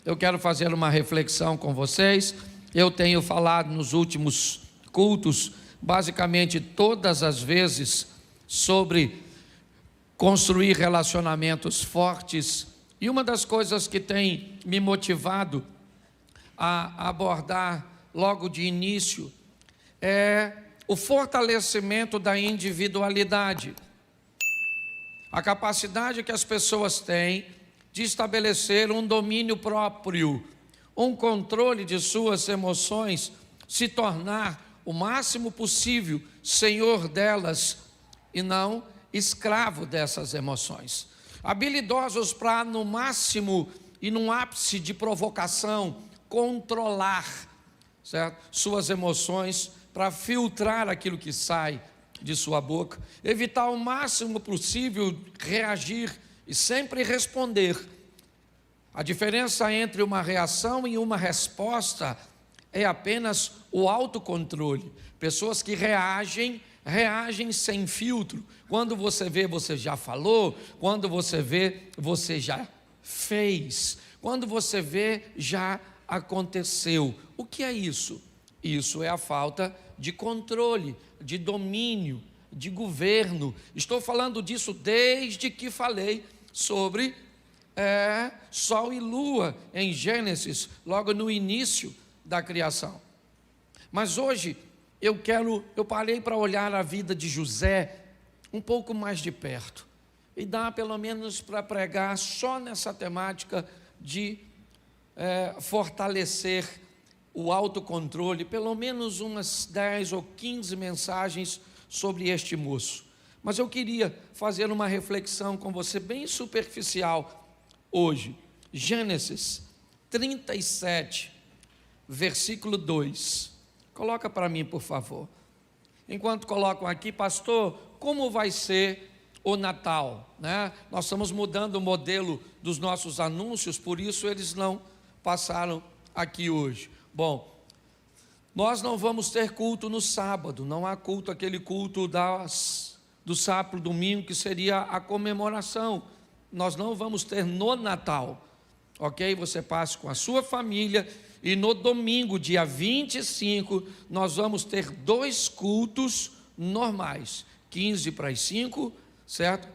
eu quero fazer uma reflexão com vocês. Eu tenho falado nos últimos cultos, basicamente todas as vezes, sobre construir relacionamentos fortes. E uma das coisas que tem me motivado a abordar logo de início é o fortalecimento da individualidade. A capacidade que as pessoas têm de estabelecer um domínio próprio, um controle de suas emoções, se tornar o máximo possível senhor delas e não escravo dessas emoções. Habilidosos para, no máximo e num ápice de provocação, controlar, certo? Suas emoções, para filtrar aquilo que sai de sua boca, evitar o máximo possível reagir e sempre responder. A diferença entre uma reação e uma resposta é apenas o autocontrole. Pessoas que reagem sem filtro. Quando você vê, você já falou. Quando você vê, você já fez. Quando você vê, já aconteceu. O que é isso? Isso é a falta de controle, de domínio, de governo. Estou falando disso desde que falei sobre Sol e Lua em Gênesis, logo no início da criação. Mas hoje eu parei para olhar a vida de José um pouco mais de perto. E dá pelo menos para pregar só nessa temática de fortalecer o autocontrole, pelo menos umas 10 ou 15 mensagens sobre este moço. Mas eu queria fazer uma reflexão com você bem superficial hoje. Gênesis 37, versículo 2. Coloca para mim, por favor. Enquanto colocam aqui, pastor, como vai ser o Natal, né? Nós estamos mudando o modelo dos nossos anúncios, por isso eles não passaram aqui hoje. Bom, nós não vamos ter culto no sábado, não há culto, aquele culto do sábado, domingo, que seria a comemoração. Nós não vamos ter no Natal, ok? Você passa com a sua família e no domingo, dia 25, nós vamos ter 2 cultos normais, 15 para as 5, certo?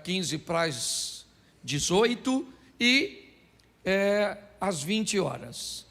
15 para as 18 e às 20 horas.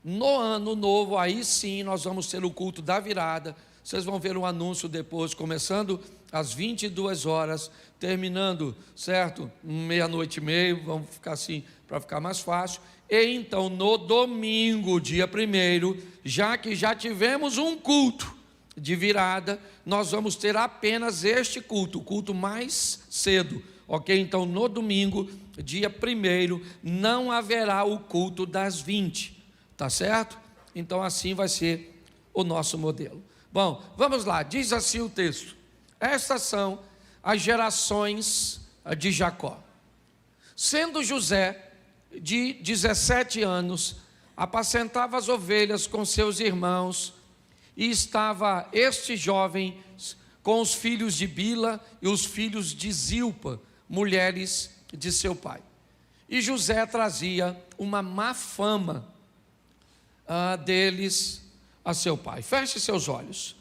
No ano novo, aí sim, nós vamos ter o culto da virada. Vocês vão ver o anúncio depois, começando às 22 horas, terminando, certo? 00:30, vamos ficar assim, para ficar mais fácil. E então, no domingo, dia 1º, já que já tivemos um culto de virada, nós vamos ter apenas este culto, o culto mais cedo, ok? Então, no domingo, dia 1º, não haverá o culto das 20, tá certo? Então, assim vai ser o nosso modelo. Bom, vamos lá, diz assim o texto: estas são as gerações de Jacó. Sendo José de 17 anos, apacentava as ovelhas com seus irmãos, e estava este jovem com os filhos de Bila e os filhos de Zilpa, mulheres de seu pai. E José trazia uma má fama deles a seu pai. Feche seus olhos.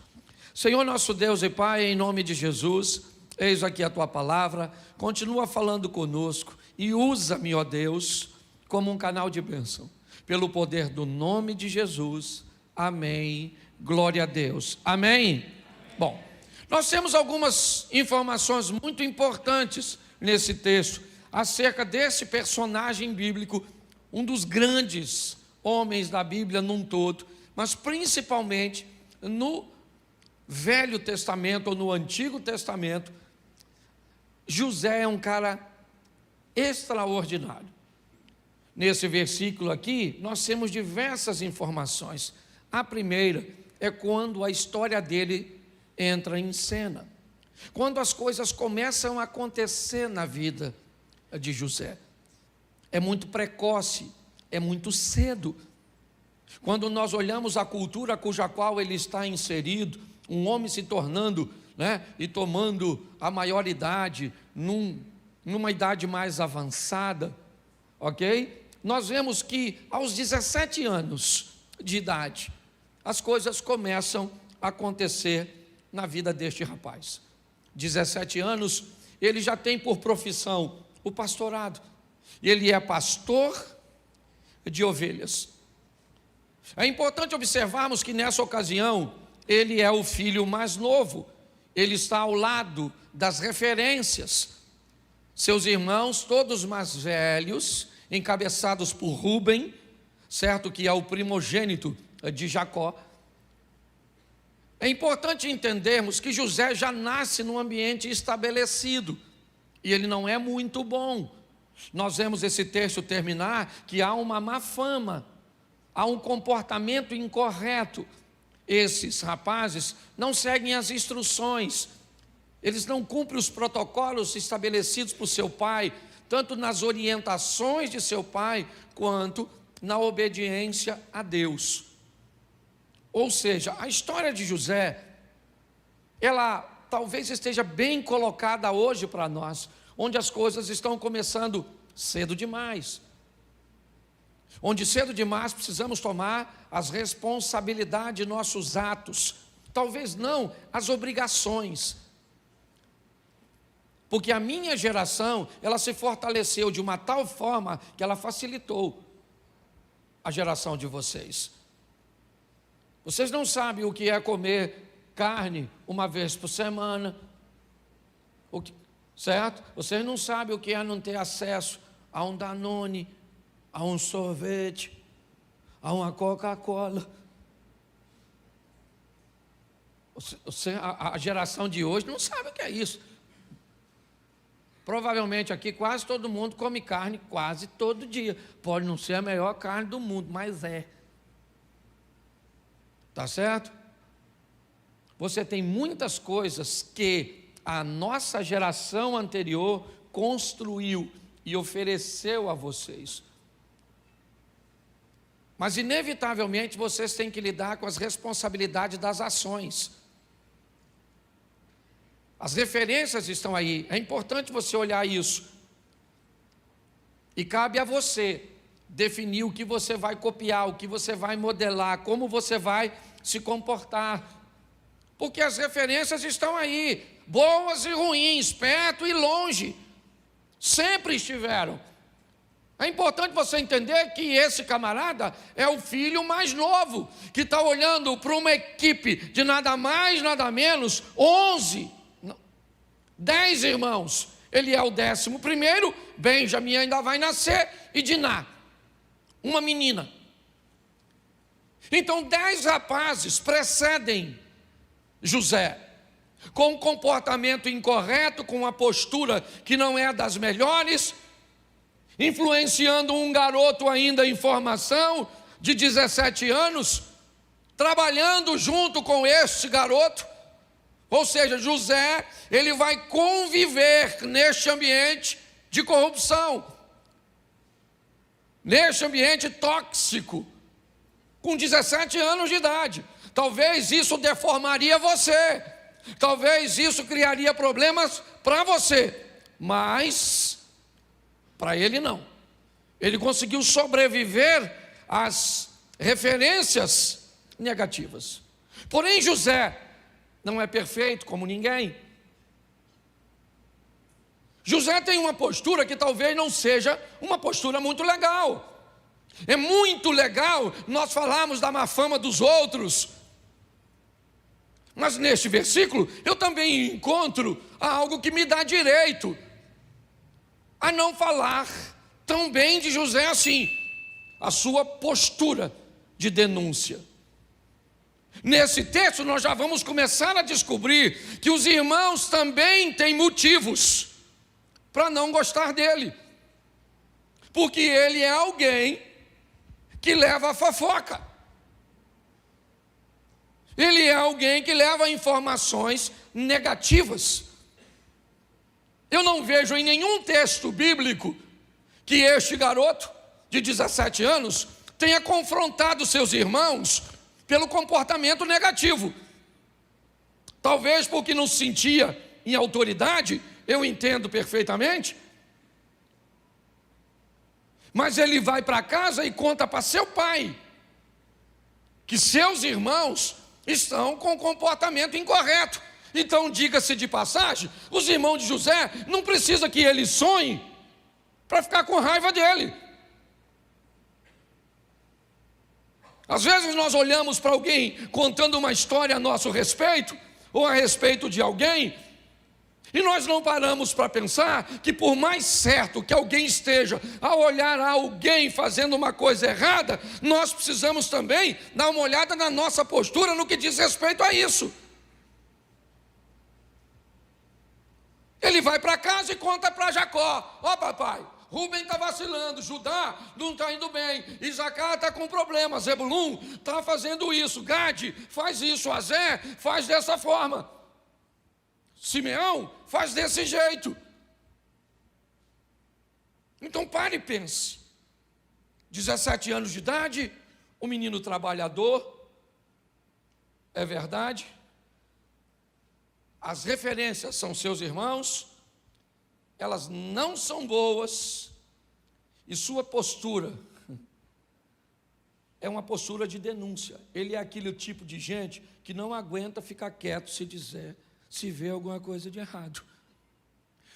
Senhor nosso Deus e Pai, em nome de Jesus, eis aqui a tua palavra, continua falando conosco e usa-me, ó Deus, como um canal de bênção, pelo poder do nome de Jesus. Amém. Glória a Deus. Amém. Bom, nós temos algumas informações muito importantes nesse texto acerca desse personagem bíblico, um dos grandes homens da Bíblia num todo, mas principalmente no Velho Testamento ou no Antigo Testamento. José é um cara extraordinário. Nesse versículo aqui, nós temos diversas informações. A primeira é quando a história dele entra em cena, quando as coisas começam a acontecer na vida de José. É muito precoce, é muito cedo. Quando nós olhamos a cultura cuja qual ele está inserido, um homem se tornando, e tomando a maioridade, numa idade mais avançada, ok? nós vemos que aos 17 anos de idade, as coisas começam a acontecer na vida deste rapaz. 17 anos, ele já tem por profissão o pastorado. Ele é pastor de ovelhas. É importante observarmos que nessa ocasião, ele é o filho mais novo. Ele está ao lado das referências. Seus irmãos, todos mais velhos, encabeçados por Rúben, certo, que é o primogênito de Jacó. É importante entendermos que José já nasce num ambiente estabelecido, e ele não é muito bom. Nós vemos esse texto terminar que há uma má fama, há um comportamento incorreto. Esses rapazes não seguem as instruções, eles não cumprem os protocolos estabelecidos por seu pai, tanto nas orientações de seu pai, quanto na obediência a Deus. Ou seja, a história de José, ela talvez esteja bem colocada hoje para nós, onde as coisas estão começando cedo demais. Onde cedo demais precisamos tomar as responsabilidades de nossos atos, talvez não as obrigações. Porque a minha geração, ela se fortaleceu de uma tal forma que ela facilitou a geração de vocês. Vocês não sabem o que é comer carne uma vez por semana, certo? Vocês não sabem o que é não ter acesso a um Danone, a um sorvete, a uma Coca-Cola. A geração de hoje não sabe o que é isso. Provavelmente aqui quase todo mundo come carne quase todo dia. Pode não ser a melhor carne do mundo, mas é. Tá certo? Você tem muitas coisas que a nossa geração anterior construiu e ofereceu a vocês. Mas inevitavelmente vocês têm que lidar com as responsabilidades das ações. As referências estão aí, é importante você olhar isso. E cabe a você definir o que você vai copiar, o que você vai modelar, como você vai se comportar. Porque as referências estão aí, boas e ruins, perto e longe, sempre estiveram. É importante você entender que esse camarada é o filho mais novo, que está olhando para uma equipe de nada mais, nada menos, 10 irmãos. Ele é o 11º, Benjamim ainda vai nascer, e Diná, uma menina. Então 10 rapazes precedem José, com um comportamento incorreto, com uma postura que não é das melhores, influenciando um garoto ainda em formação, de 17 anos, trabalhando junto com este garoto. Ou seja, José, ele vai conviver neste ambiente de corrupção, neste ambiente tóxico, com 17 anos de idade. Talvez isso deformaria você, talvez isso criaria problemas para você, mas para ele não. Ele conseguiu sobreviver às referências negativas. Porém, José não é perfeito como ninguém. José tem uma postura que talvez não seja uma postura muito legal. É muito legal nós falarmos da má fama dos outros, mas neste versículo eu também encontro algo que me dá direito a não falar tão bem de José assim, a sua postura de denúncia. Nesse texto nós já vamos começar a descobrir que os irmãos também têm motivos para não gostar dele, porque ele é alguém que leva a fofoca, ele é alguém que leva informações negativas. Eu não vejo em nenhum texto bíblico que este garoto de 17 anos tenha confrontado seus irmãos pelo comportamento negativo. Talvez porque não se sentia em autoridade, eu entendo perfeitamente. Mas ele vai para casa e conta para seu pai que seus irmãos estão com comportamento incorreto. Então, diga-se de passagem, os irmãos de José não precisa que ele sonhe para ficar com raiva dele. Às vezes nós olhamos para alguém contando uma história a nosso respeito, ou a respeito de alguém, e nós não paramos para pensar que por mais certo que alguém esteja ao olhar a alguém fazendo uma coisa errada, nós precisamos também dar uma olhada na nossa postura no que diz respeito a isso. Ele vai para casa e conta para Jacó: ó papai, Rubem está vacilando, Judá não está indo bem, Isacar está com problemas, Zebulun está fazendo isso, Gade faz isso, Azé faz dessa forma, Simeão faz desse jeito. Então pare e pense. 17 anos de idade, um menino trabalhador, é verdade. As referências são seus irmãos, elas não são boas, e sua postura é uma postura de denúncia. Ele é aquele tipo de gente que não aguenta ficar quieto se vê alguma coisa de errado.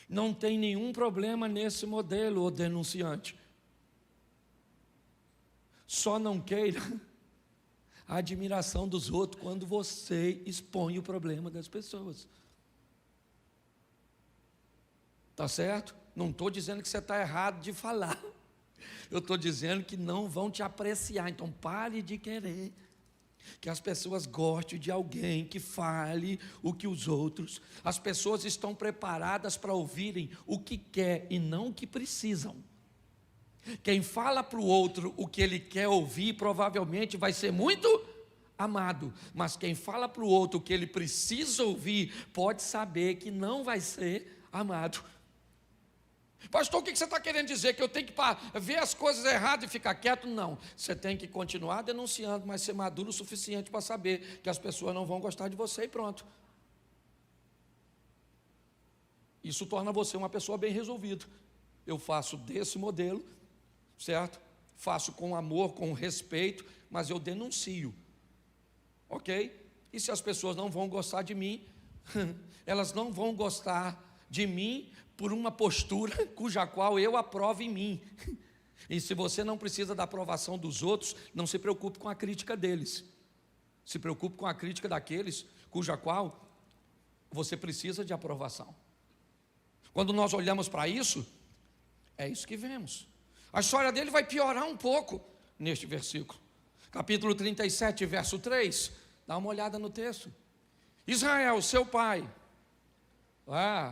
Não tem nenhum problema nesse modelo, o denunciante. Só não queira a admiração dos outros quando você expõe o problema das pessoas. Tá certo? Não estou dizendo que você está errado de falar. Eu estou dizendo que não vão te apreciar. Então pare de querer que as pessoas gostem de alguém que fale o que os outros. As pessoas estão preparadas para ouvirem o que quer e não o que precisam. Quem fala para o outro o que ele quer ouvir provavelmente vai ser muito amado, mas quem fala para o outro o que ele precisa ouvir pode saber que não vai ser amado. Pastor, o que você está querendo dizer? Que eu tenho que ver as coisas erradas e ficar quieto? Não, você tem que continuar denunciando, mas ser maduro o suficiente para saber que as pessoas não vão gostar de você e pronto. Isso torna você uma pessoa bem resolvida. Eu faço desse modelo, certo? Faço com amor, com respeito, mas eu denuncio, ok? E se as pessoas não vão gostar de mim, elas não vão gostar de mim por uma postura cuja qual eu aprovo em mim. E se você não precisa da aprovação dos outros, não se preocupe com a crítica deles. Se preocupe com a crítica daqueles cuja qual você precisa de aprovação. Quando nós olhamos para isso, é isso que vemos. A história dele vai piorar um pouco neste versículo. Capítulo 37, verso 3. Dá uma olhada no texto. Israel, seu pai,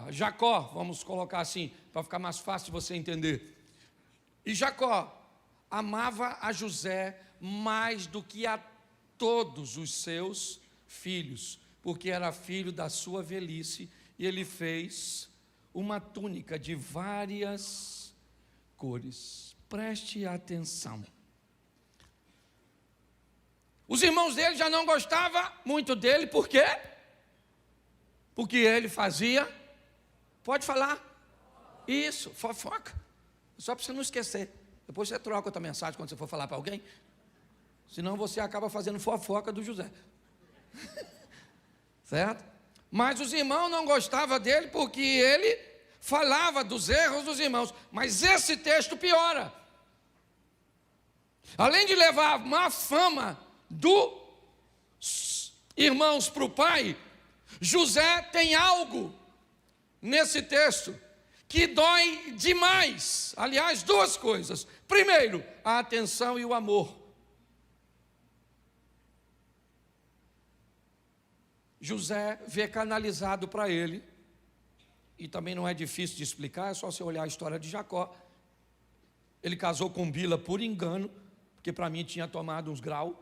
Jacó, vamos colocar assim, para ficar mais fácil de você entender. E Jacó amava a José mais do que a todos os seus filhos, porque era filho da sua velhice, e ele fez uma túnica de várias cores. Preste atenção. Os irmãos dele já não gostavam muito dele, por quê? Porque ele fazia, pode falar, isso, fofoca, só para você não esquecer. Depois você troca outra mensagem quando você for falar para alguém, senão você acaba fazendo fofoca do José. Certo? Mas os irmãos não gostavam dele porque ele falava dos erros dos irmãos. Mas esse texto piora. Além de levar a má fama dos irmãos para o pai, José tem algo nesse texto que dói demais. Aliás, duas coisas. Primeiro, a atenção e o amor. José vê canalizado para ele, e também não é difícil de explicar, é só você olhar a história de Jacó. Ele casou com Bila por engano, porque para mim tinha tomado uns graus.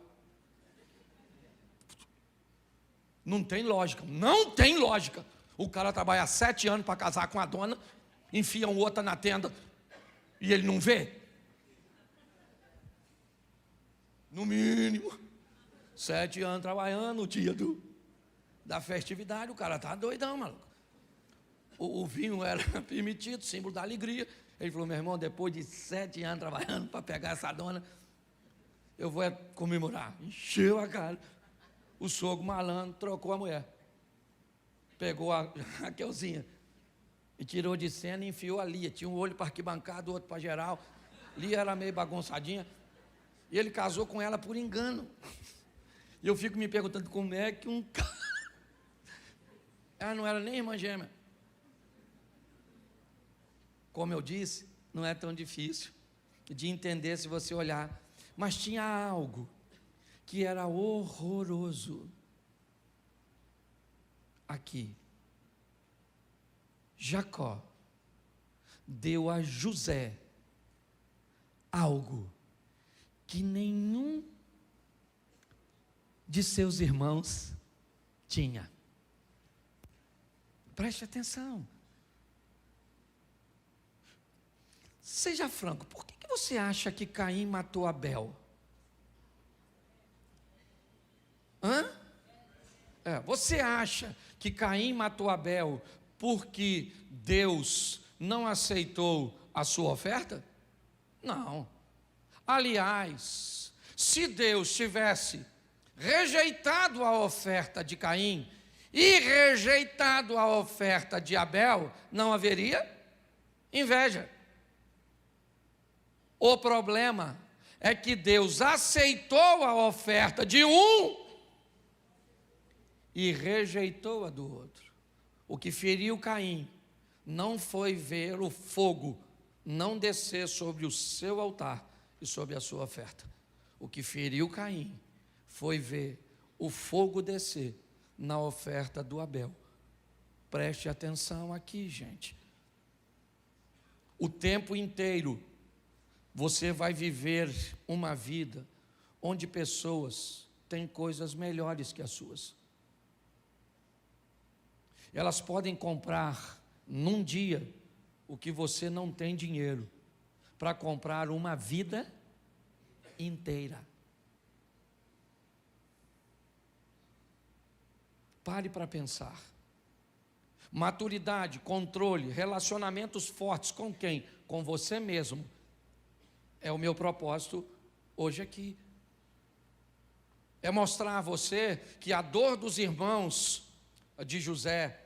Não tem lógica, não tem lógica. O cara trabalha 7 anos para casar com a dona, enfia um outro na tenda e ele não vê. No mínimo 7 anos trabalhando no dia da festividade, o cara tá doidão, maluco. O vinho era permitido, símbolo da alegria. Ele falou: meu irmão, depois de 7 anos trabalhando para pegar essa dona, eu vou comemorar. Encheu a cara. O sogro malandro trocou a mulher. Pegou a Raquelzinha e tirou de cena e enfiou a Lia. Tinha um olho para arquibancada, o outro para geral. Lia era meio bagunçadinha. E ele casou com ela por engano. E eu fico me perguntando como é que um cara... Ela não era nem irmã gêmea. Como eu disse, não é tão difícil de entender se você olhar. Mas tinha algo que era horroroso. Aqui, Jacó deu a José algo que nenhum de seus irmãos tinha. Preste atenção. Seja franco, por que você acha que Caim matou Abel? Você acha que Caim matou Abel porque Deus não aceitou a sua oferta? Não. Aliás, se Deus tivesse rejeitado a oferta de Caim e rejeitado a oferta de Abel, não haveria inveja. O problema é que Deus aceitou a oferta de um e rejeitou a do outro. O que feriu Caim não foi ver o fogo não descer sobre o seu altar e sobre a sua oferta. O que feriu Caim foi ver o fogo descer na oferta do Abel. Preste atenção aqui, gente. O tempo inteiro você vai viver uma vida onde pessoas têm coisas melhores que as suas. Elas podem comprar num dia o que você não tem dinheiro para comprar uma vida inteira. Pare para pensar. Maturidade, controle, relacionamentos fortes com quem? Com você mesmo. É o meu propósito hoje aqui. É mostrar a você que a dor dos irmãos de José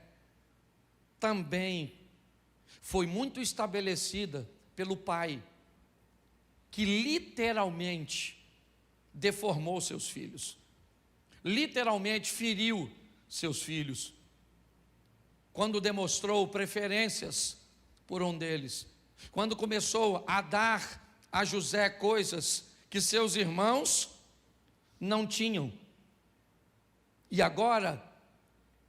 também foi muito estabelecida pelo pai, que literalmente deformou seus filhos, literalmente feriu seus filhos, quando demonstrou preferências por um deles, quando começou a dar a José coisas que seus irmãos não tinham. E agora,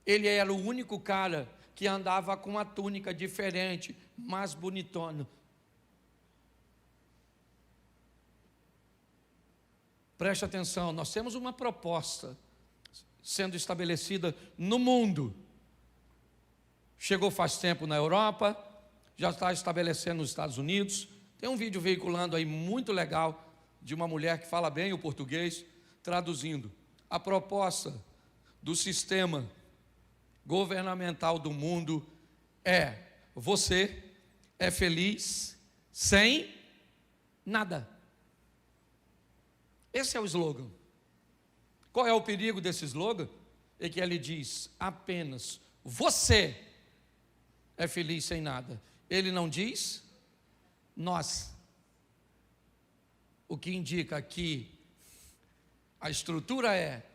ele era o único cara que andava com uma túnica diferente, mais bonitona. Preste atenção, nós temos uma proposta sendo estabelecida no mundo. Chegou faz tempo na Europa, já está estabelecendo nos Estados Unidos. Tem um vídeo veiculando aí muito legal de uma mulher que fala bem o português, traduzindo. A proposta do sistema governamental do mundo é: você é feliz sem nada. Esse é o slogan. Qual é o perigo desse slogan? É que ele diz apenas você é feliz sem nada. Ele não diz nós. O que indica que a estrutura é: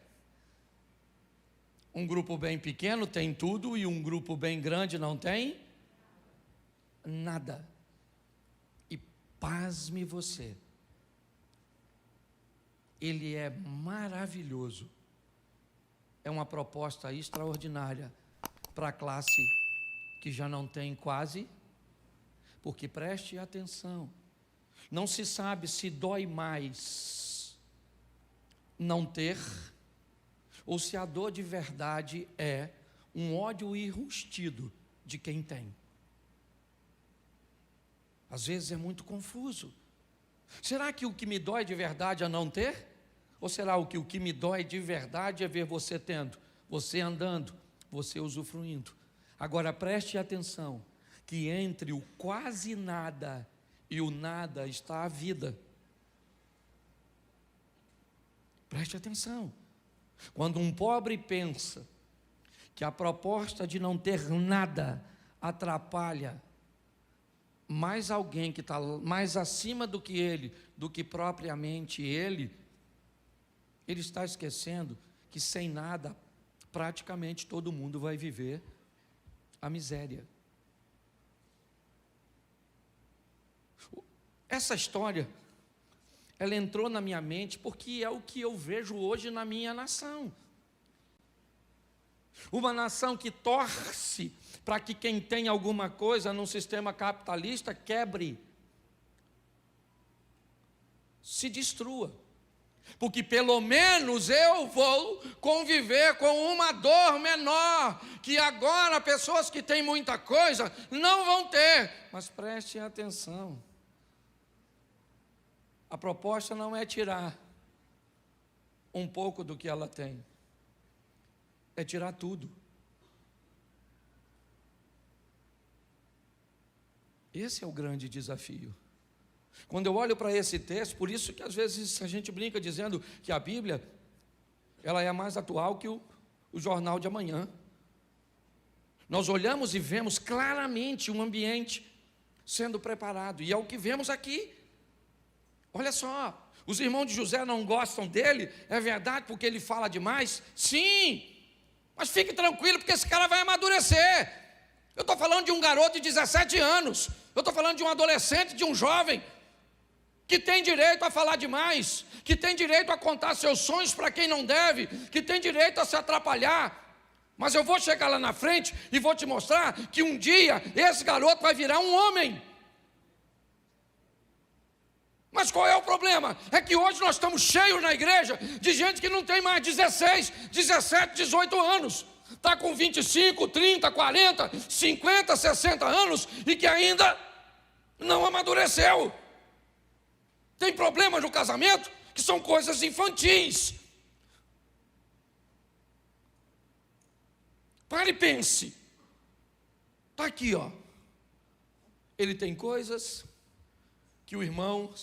um grupo bem pequeno tem tudo e um grupo bem grande não tem nada. E pasme você, ele é maravilhoso. É uma proposta extraordinária para a classe que já não tem quase, porque preste atenção, não se sabe se dói mais não ter, ou se a dor de verdade é um ódio enrustido de quem tem. Às vezes é muito confuso. Será que o que me dói de verdade é não ter? Ou será que o que me dói de verdade é ver você tendo, você andando, você usufruindo? Agora preste atenção, que entre o quase nada e o nada está a vida. Preste atenção. Quando um pobre pensa que a proposta de não ter nada atrapalha mais alguém que está mais acima do que ele, do que propriamente ele está esquecendo que sem nada, praticamente todo mundo vai viver a miséria. Essa história, ela entrou na minha mente porque é o que eu vejo hoje na minha nação. Uma nação que torce para que quem tem alguma coisa num sistema capitalista quebre, se destrua. Porque pelo menos eu vou conviver com uma dor menor, que agora pessoas que têm muita coisa não vão ter. Mas prestem atenção, a proposta não é tirar um pouco do que ela tem, é tirar tudo. Esse é o grande desafio. Quando eu olho para esse texto, por isso que às vezes a gente brinca dizendo que a Bíblia, ela é mais atual que o jornal de amanhã. Nós olhamos e vemos claramente um ambiente sendo preparado, e é o que vemos aqui. Olha só, os irmãos de José não gostam dele, é verdade, porque ele fala demais? Sim, mas fique tranquilo, porque esse cara vai amadurecer. Eu estou falando de um garoto de 17 anos, eu estou falando de um adolescente, de um jovem, que tem direito a falar demais, que tem direito a contar seus sonhos para quem não deve, que tem direito a se atrapalhar. Mas eu vou chegar lá na frente e vou te mostrar que um dia esse garoto vai virar um homem. Mas qual é o problema? É que hoje nós estamos cheios na igreja de gente que não tem mais 16, 17, 18 anos. Está com 25, 30, 40, 50, 60 anos e que ainda não amadureceu. Tem problemas no casamento que são coisas infantis. Pare e pense. Está aqui, ó. Ele tem coisas que o irmão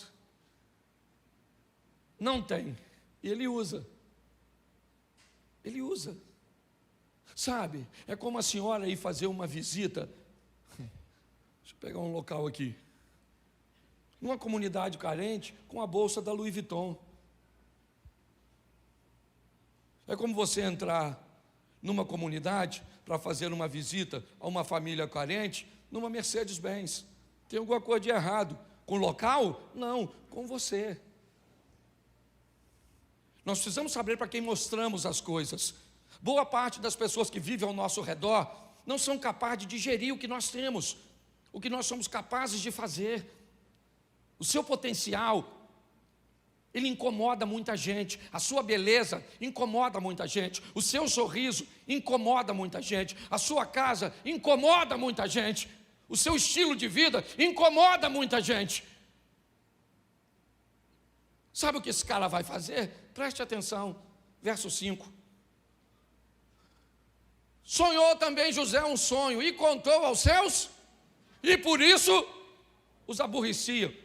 não tem, e ele usa. Ele usa. Sabe, é como a senhora ir fazer uma visita. Deixa eu pegar um local aqui. Numa comunidade carente, com a bolsa da Louis Vuitton. É como você entrar numa comunidade para fazer uma visita a uma família carente, numa Mercedes-Benz. Tem alguma coisa de errado com o local? Não, com você. Nós precisamos saber para quem mostramos as coisas. Boa parte das pessoas que vivem ao nosso redor não são capazes de digerir o que nós temos, o que nós somos capazes de fazer. O seu potencial, ele incomoda muita gente. A sua beleza incomoda muita gente. O seu sorriso incomoda muita gente. A sua casa incomoda muita gente. O seu estilo de vida incomoda muita gente. Sabe o que esse cara vai fazer? Preste atenção, verso 5. Sonhou também José um sonho e contou aos seus, e por isso os aborrecia.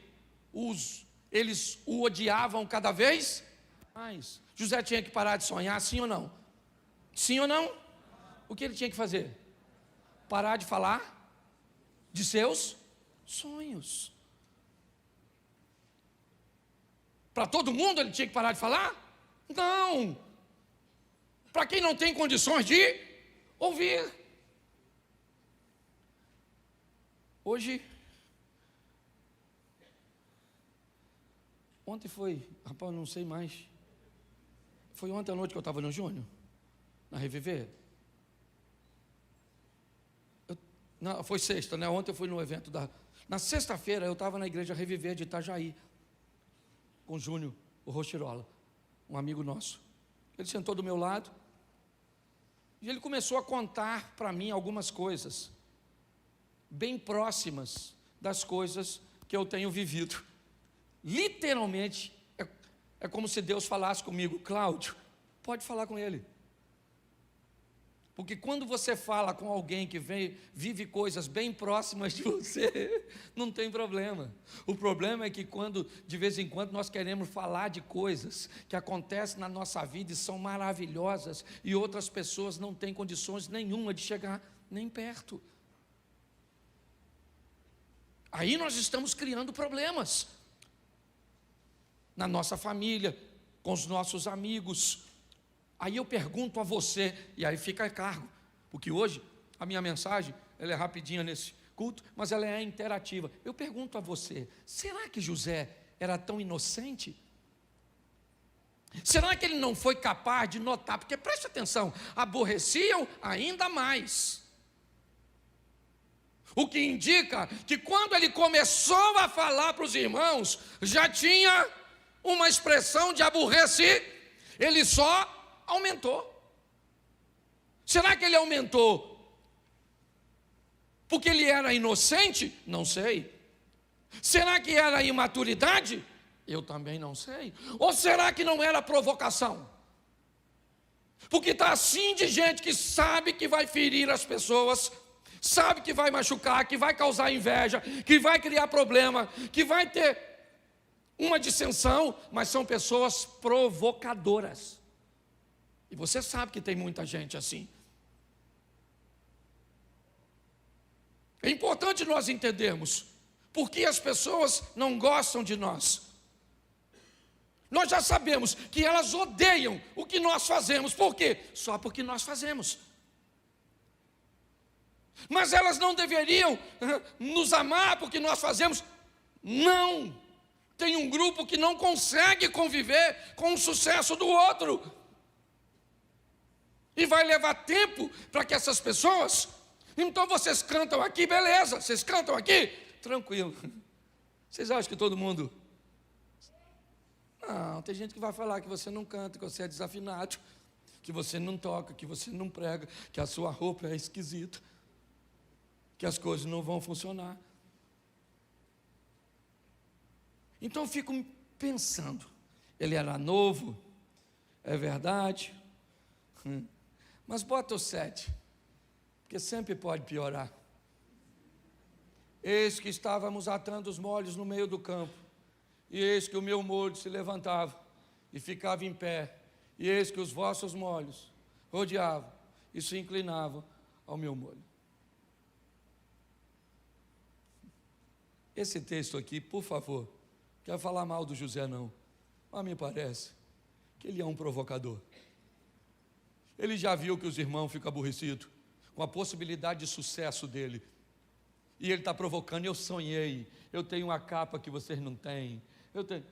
Eles o odiavam cada vez mais. José tinha que parar de sonhar, sim ou não? Sim ou não? O que ele tinha que fazer? Parar de falar de seus sonhos. Para todo mundo ele tinha que parar de falar? Não. Para quem não tem condições de ouvir. Hoje, ontem foi, rapaz, não sei mais. Foi ontem à noite que eu estava no Júnior, na Reviver. Não, foi sexta, né? Ontem eu fui no evento na sexta-feira eu estava na igreja Reviver de Itajaí, com o Júnior, o Rochirola, um amigo nosso. Ele sentou do meu lado e ele começou a contar para mim algumas coisas bem próximas das coisas que eu tenho vivido. Literalmente, é como se Deus falasse comigo: Cláudio, pode falar com ele. Porque quando você fala com alguém que vive coisas bem próximas de você, não tem problema. O problema é que quando, de vez em quando, nós queremos falar de coisas que acontecem na nossa vida e são maravilhosas, e outras pessoas não têm condições nenhuma de chegar nem perto. Aí nós estamos criando problemas na nossa família, com os nossos amigos. Aí eu pergunto a você, e aí fica a cargo, porque hoje a minha mensagem, ela é rapidinha nesse culto, mas ela é interativa. Eu pergunto a você, será que José era tão inocente? Será que ele não foi capaz de notar? Porque preste atenção, aborreciam ainda mais. O que indica que quando ele começou a falar para os irmãos, já tinha uma expressão de aborrecer, ele só aumentou. Será que ele aumentou porque ele era inocente? Não sei. Será que era imaturidade? Eu também não sei. Ou será que não era provocação? Porque está assim de gente que sabe que vai ferir as pessoas, sabe que vai machucar, que vai causar inveja, que vai criar problema, que vai ter uma dissensão, mas são pessoas provocadoras. E você sabe que tem muita gente assim. É importante nós entendermos por que as pessoas não gostam de nós. Nós já sabemos que elas odeiam o que nós fazemos. Por quê? Só porque nós fazemos. Mas elas não deveriam nos amar porque nós fazemos? Não. Tem um grupo que não consegue conviver com o sucesso do outro. E vai levar tempo para que essas pessoas... Então vocês cantam aqui, beleza. Vocês cantam aqui, tranquilo. Vocês acham que todo mundo... Não, tem gente que vai falar que você não canta, que você é desafinado, que você não toca, que você não prega, que a sua roupa é esquisita, que as coisas não vão funcionar. Então eu fico pensando, ele era novo, é verdade, mas bota o 7, porque sempre pode piorar. Eis que estávamos atando os molhos no meio do campo, e eis que o meu molho se levantava e ficava em pé, e eis que os vossos molhos rodeavam e se inclinavam ao meu molho. Esse texto aqui, por favor, não quero falar mal do José não, mas me parece que ele é um provocador. Ele já viu que os irmãos ficam aborrecidos com a possibilidade de sucesso dele, e ele está provocando. Eu sonhei, eu tenho uma capa que vocês não têm, eu tenho.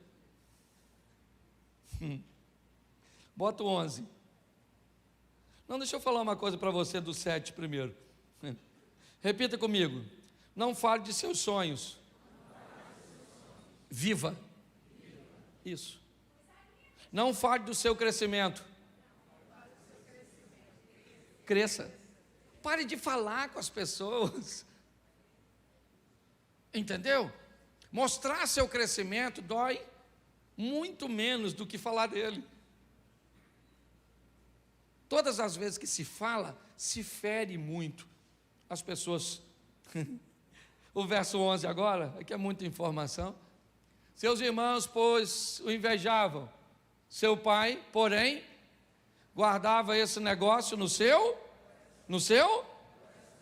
Bota o 11. Não, deixa eu falar uma coisa para você do 7 primeiro. Repita comigo. Não fale de seus sonhos. Viva. Isso. Não fale do seu crescimento. Cresça. Pare de falar com as pessoas. Entendeu? Mostrar seu crescimento dói muito menos do que falar dele. Todas as vezes que se fala, se fere muito as pessoas. O verso 11 agora, aqui é muita informação. Seus irmãos, pois, o invejavam. Seu pai, porém, guardava esse negócio no seu?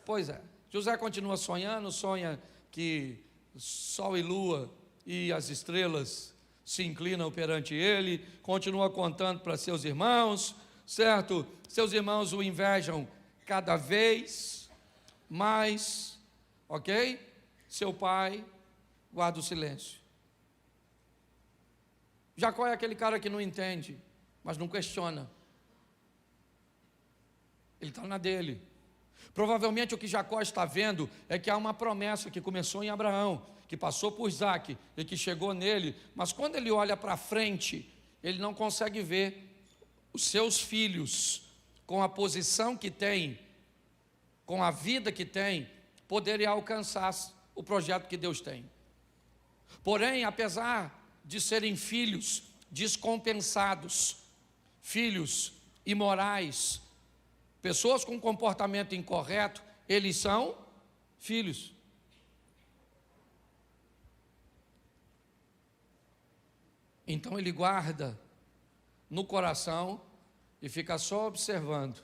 Pois é. José continua sonhando, sonha que sol e lua e as estrelas se inclinam perante ele, continua contando para seus irmãos, certo? Seus irmãos o invejam cada vez mais, ok? Seu pai guarda o silêncio. Jacó é aquele cara que não entende, mas não questiona. Ele está na dele. Provavelmente o que Jacó está vendo é que há uma promessa que começou em Abraão, que passou por Isaac e que chegou nele, mas quando ele olha para frente, ele não consegue ver os seus filhos, com a posição que tem, com a vida que tem, poderem alcançar o projeto que Deus tem. Porém, apesar de serem filhos descompensados, filhos imorais, Pessoas com comportamento incorreto, eles são filhos. Então ele guarda no coração e fica só observando.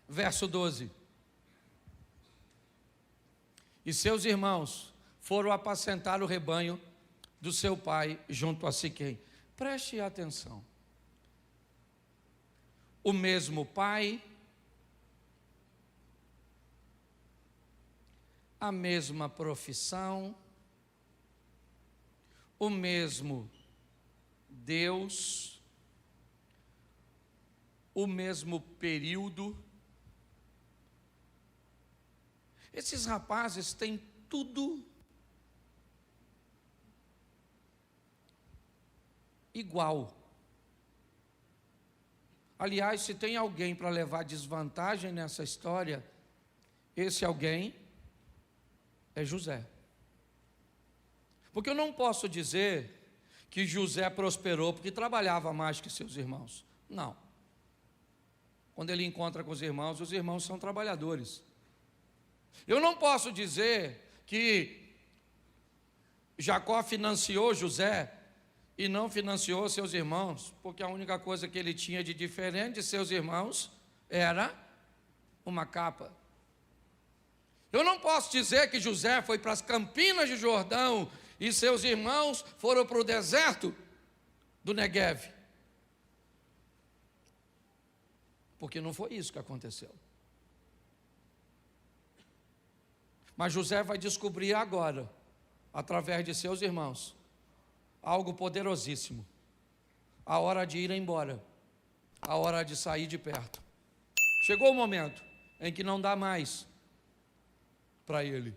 Verso 12. E seus irmãos foram apacentar o rebanho do seu pai junto a Siquém. Preste atenção. O mesmo pai, a mesma profissão, o mesmo Deus, o mesmo período. Esses rapazes têm tudo igual. Aliás, se tem alguém para levar desvantagem nessa história, esse alguém é José. Porque eu não posso dizer que José prosperou porque trabalhava mais que seus irmãos. Não. Quando ele encontra com os irmãos são trabalhadores. Eu não posso dizer que Jacó financiou José e não financiou seus irmãos, porque a única coisa que ele tinha de diferente de seus irmãos era uma capa. Eu não posso dizer que José foi para as campinas de Jordão e seus irmãos foram para o deserto do Negueve, porque não foi isso que aconteceu. Mas José vai descobrir agora, através de seus irmãos, algo poderosíssimo. A hora de ir embora, a hora de sair de perto. Chegou o momento em que não dá mais para ele.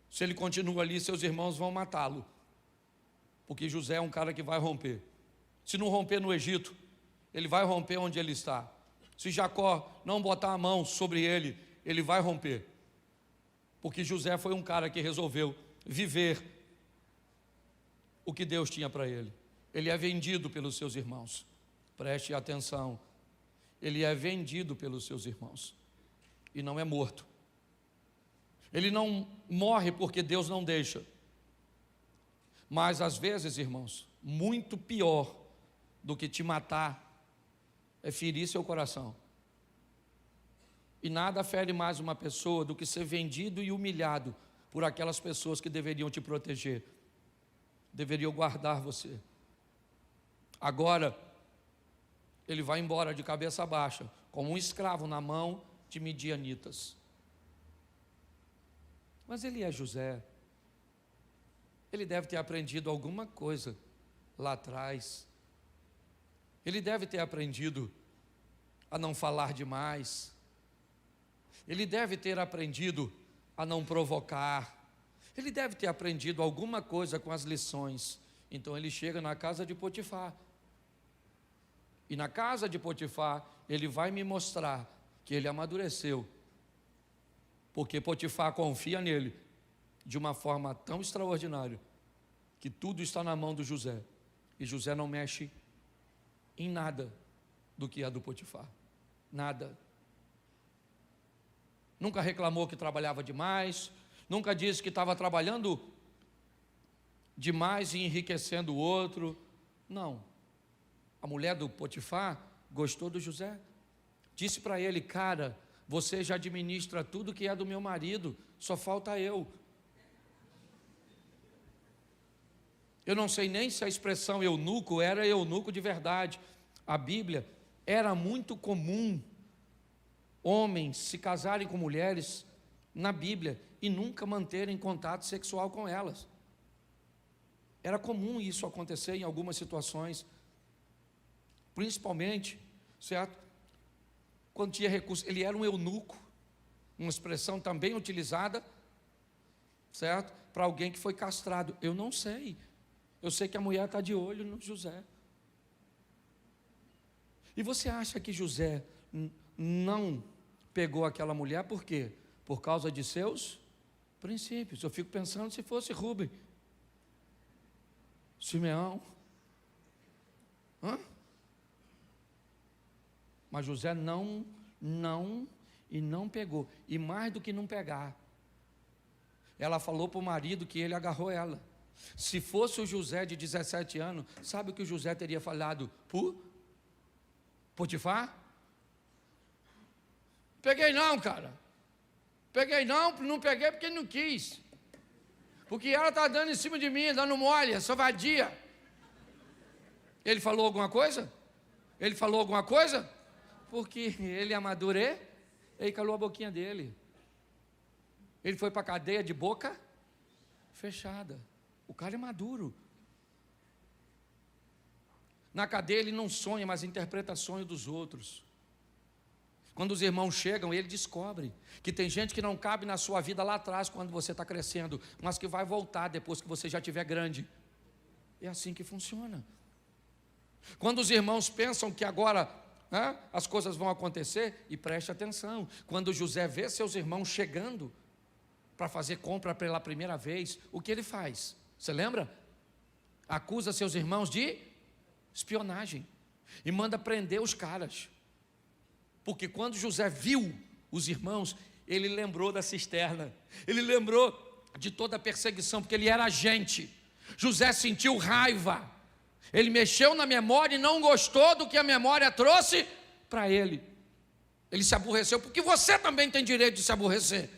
Se ele continua ali, seus irmãos vão matá-lo, porque José é um cara que vai romper. Se não romper no Egito, ele vai romper onde ele está. Se Jacó não botar a mão sobre ele, ele vai romper, porque José foi um cara que resolveu viver o que Deus tinha para ele. Ele é vendido pelos seus irmãos. Preste atenção. Ele é vendido pelos seus irmãos e não é morto. Ele não morre porque Deus não deixa. Mas às vezes, irmãos, muito pior do que te matar é ferir seu coração. E nada fere mais uma pessoa do que ser vendido e humilhado por aquelas pessoas que deveriam te proteger, deveriam guardar você. Agora, ele vai embora de cabeça baixa, como um escravo na mão de midianitas. Mas ele é José. Ele deve ter aprendido alguma coisa lá atrás. Ele deve ter aprendido a não falar demais. Ele deve ter aprendido a não provocar. Ele deve ter aprendido alguma coisa com as lições. Então ele chega na casa de Potifar. E na casa de Potifar, ele vai me mostrar que ele amadureceu. Porque Potifar confia nele de uma forma tão extraordinária que tudo está na mão do José. E José não mexe em nada do que é do Potifar. Nada. Nunca reclamou que trabalhava demais, nunca disse que estava trabalhando demais e enriquecendo o outro. Não. A mulher do Potifar gostou do José. Disse para ele: cara, você já administra tudo que é do meu marido, só falta eu. Eu não sei nem se a expressão eunuco era eunuco de verdade. A Bíblia era muito comum homens se casarem com mulheres na Bíblia e nunca manterem contato sexual com elas. Era comum isso acontecer em algumas situações, principalmente, certo? Quando tinha recurso, ele era um eunuco, uma expressão também utilizada, certo? Para alguém que foi castrado. Eu não sei. Eu sei que a mulher está de olho no José. E você acha que José não pegou aquela mulher por quê? Por causa de seus princípios. Eu fico pensando se fosse Rubem, Simeão, Mas José não pegou. E mais do que não pegar, ela falou para o marido que ele agarrou ela. Se fosse o José de 17 anos, sabe o que o José teria falado? Potifar? Peguei não, cara. Peguei não peguei porque ele não quis. Porque ela está dando em cima de mim, dando mole, essa vadia. Ele falou alguma coisa? Ele falou alguma coisa? Porque ele amadureceu, ele calou a boquinha dele. Ele foi para a cadeia de boca fechada. O cara é maduro. Na cadeia ele não sonha, mas interpreta sonho dos outros. Quando os irmãos chegam, ele descobre que tem gente que não cabe na sua vida lá atrás, quando você está crescendo, mas que vai voltar depois que você já estiver grande. É assim que funciona. Quando os irmãos pensam que agora as coisas vão acontecer, e preste atenção, quando José vê seus irmãos chegando para fazer compra pela primeira vez, o que ele faz? Você lembra? Acusa seus irmãos de espionagem e manda prender os caras. Porque quando José viu os irmãos, ele lembrou da cisterna, ele lembrou de toda a perseguição, porque ele era agente. José sentiu raiva, ele mexeu na memória e não gostou do que a memória trouxe para ele. Ele se aborreceu, porque você também tem direito de se aborrecer,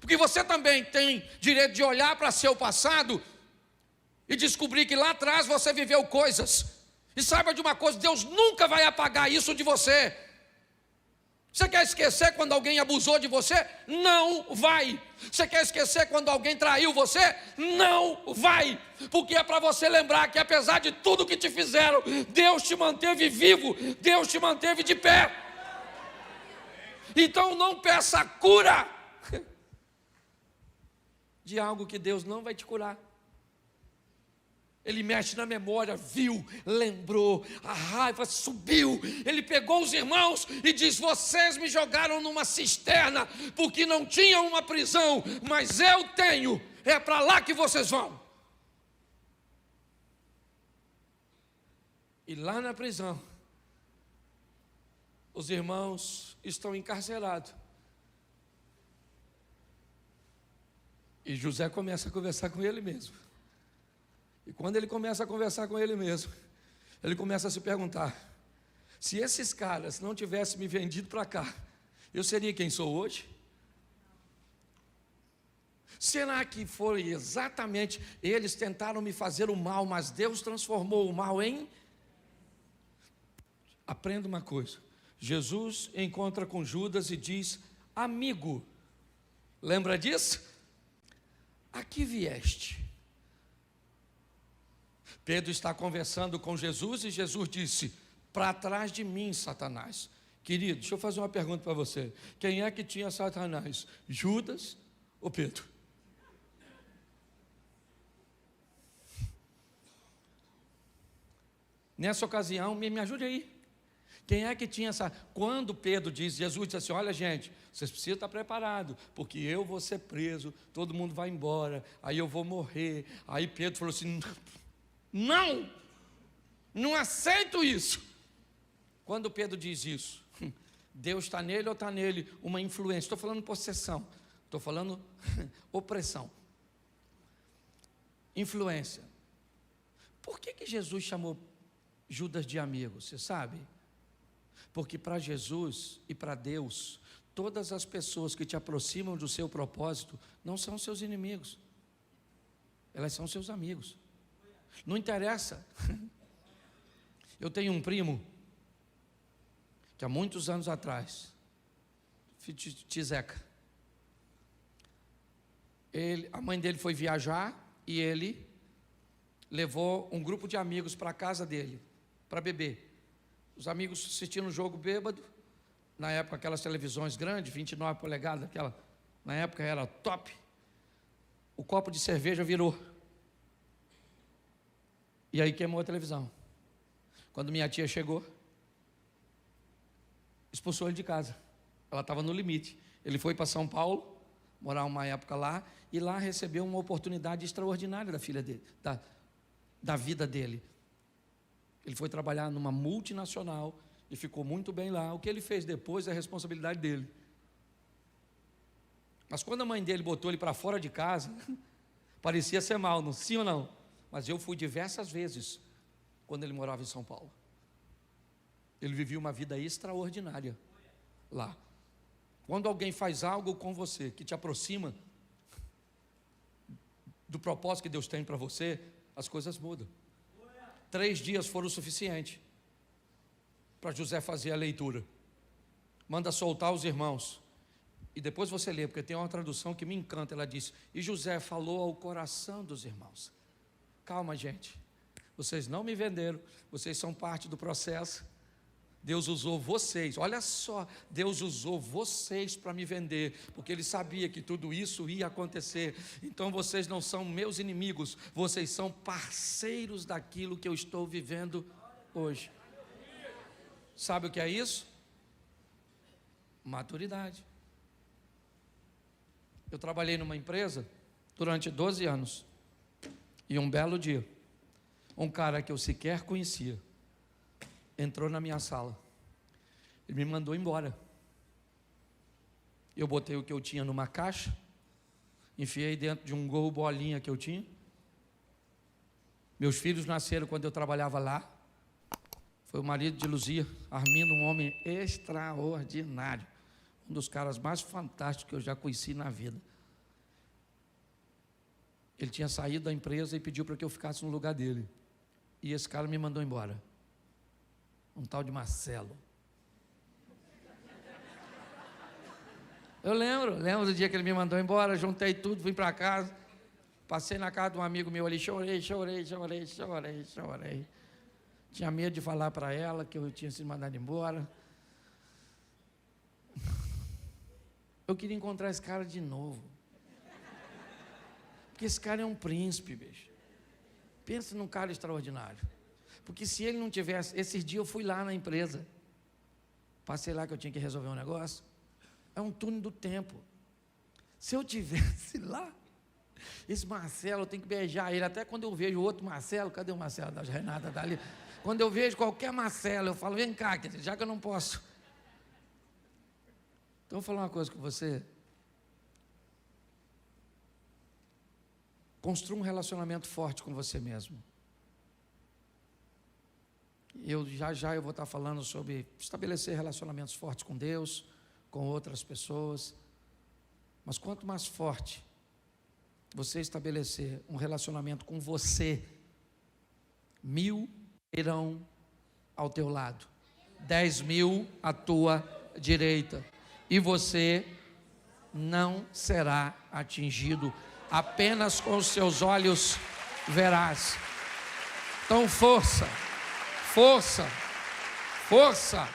porque você também tem direito de olhar para seu passado e descobrir que lá atrás você viveu coisas. E saiba de uma coisa, Deus nunca vai apagar isso de você. Você quer esquecer quando alguém abusou de você? Não vai. Você quer esquecer quando alguém traiu você? Não vai. Porque é para você lembrar que apesar de tudo que te fizeram, Deus te manteve vivo, Deus te manteve de pé. Então não peça cura de algo que Deus não vai te curar. Ele mexe na memória, viu, lembrou, a raiva subiu. Ele pegou os irmãos e diz: vocês me jogaram numa cisterna, porque não tinham uma prisão, mas eu tenho, é para lá que vocês vão. E lá na prisão, os irmãos estão encarcerados. E José começa a conversar com ele mesmo. E quando ele começa a conversar com ele mesmo, ele começa a se perguntar: se esses caras não tivessem me vendido para cá, eu seria quem sou hoje? Será que foi exatamente, eles tentaram me fazer o mal, mas Deus transformou o mal em... Aprenda uma coisa, Jesus encontra com Judas e diz: amigo, lembra disso? A que vieste? Pedro está conversando com Jesus e Jesus disse: para trás de mim, Satanás. Querido, deixa eu fazer uma pergunta para você. Quem é que tinha Satanás? Judas ou Pedro? Nessa ocasião, me ajude aí. Quem é que tinha essa... Quando Pedro diz, Jesus disse assim: olha gente, vocês precisam estar preparados, porque eu vou ser preso, todo mundo vai embora, aí eu vou morrer. Aí Pedro falou assim: não aceito isso. Quando Pedro diz isso, Deus está nele ou está nele uma influência? Estou falando possessão, estou falando opressão, influência. Por que Jesus chamou Judas de amigo? Você sabe? Porque para Jesus e para Deus, todas as pessoas que te aproximam do seu propósito não são seus inimigos, elas são seus amigos. Não interessa. Eu tenho um primo que há muitos anos atrás, Tizeca, a mãe dele foi viajar e ele levou um grupo de amigos para a casa dele para beber. Os amigos assistindo um jogo bêbado, na época aquelas televisões grandes, 29 polegadas, aquela, na época era top. O copo de cerveja virou. E aí queimou a televisão. Quando minha tia chegou, expulsou ele de casa. Ela estava no limite. Ele foi para São Paulo, morar uma época lá, e lá recebeu uma oportunidade extraordinária da filha dele, da vida dele. Ele foi trabalhar numa multinacional e ficou muito bem lá. O que ele fez depois é responsabilidade dele. Mas quando a mãe dele botou ele para fora de casa, parecia ser mal, não, sim ou não? Mas eu fui diversas vezes quando ele morava em São Paulo. Ele vivia uma vida extraordinária lá. Quando alguém faz algo com você que te aproxima do propósito que Deus tem para você, as coisas mudam. 3 dias foram o suficiente para José fazer a leitura. Manda soltar os irmãos. E depois você lê, porque tem uma tradução que me encanta. Ela diz: e José falou ao coração dos irmãos. Calma, gente. Vocês não me venderam. Vocês são parte do processo. Deus usou vocês. Olha só, Deus usou vocês para me vender, porque Ele sabia que tudo isso ia acontecer. Então vocês não são meus inimigos. Vocês são parceiros daquilo que eu estou vivendo hoje. Sabe o que é isso? Maturidade. Eu trabalhei numa empresa durante 12 anos. E um belo dia, um cara que eu sequer conhecia entrou na minha sala. Ele me mandou embora. Eu botei o que eu tinha numa caixa, enfiei dentro de um Gol bolinha que eu tinha. Meus filhos nasceram quando eu trabalhava lá. Foi o marido de Luzia, Armindo, um homem extraordinário. Um dos caras mais fantásticos que eu já conheci na vida. Ele tinha saído da empresa e pediu para que eu ficasse no lugar dele. E esse cara me mandou embora. Um tal de Marcelo. Eu lembro do dia que ele me mandou embora, juntei tudo, vim para casa, passei na casa de um amigo meu ali, chorei. Tinha medo de falar para ela que eu tinha sido mandado embora. Eu queria encontrar esse cara de novo. Porque esse cara é um príncipe, bicho. Pensa num cara extraordinário. Porque se ele não tivesse... Esses dias eu fui lá na empresa. Passei lá que eu tinha que resolver um negócio. É um túnel do tempo. Se eu tivesse lá, esse Marcelo, eu tenho que beijar ele. Até quando eu vejo o outro Marcelo, cadê o Marcelo da Renata? Tá ali. Quando eu vejo qualquer Marcelo, eu falo, vem cá, já que eu não posso. Então eu vou falar uma coisa com você. Construa um relacionamento forte com você mesmo. Eu vou estar falando sobre estabelecer relacionamentos fortes com Deus, com outras pessoas. Mas quanto mais forte você estabelecer um relacionamento com você, 1000 irão ao teu lado, 10.000 à tua direita, e você não será atingido. Apenas com os seus olhos verás. Então força, força, força.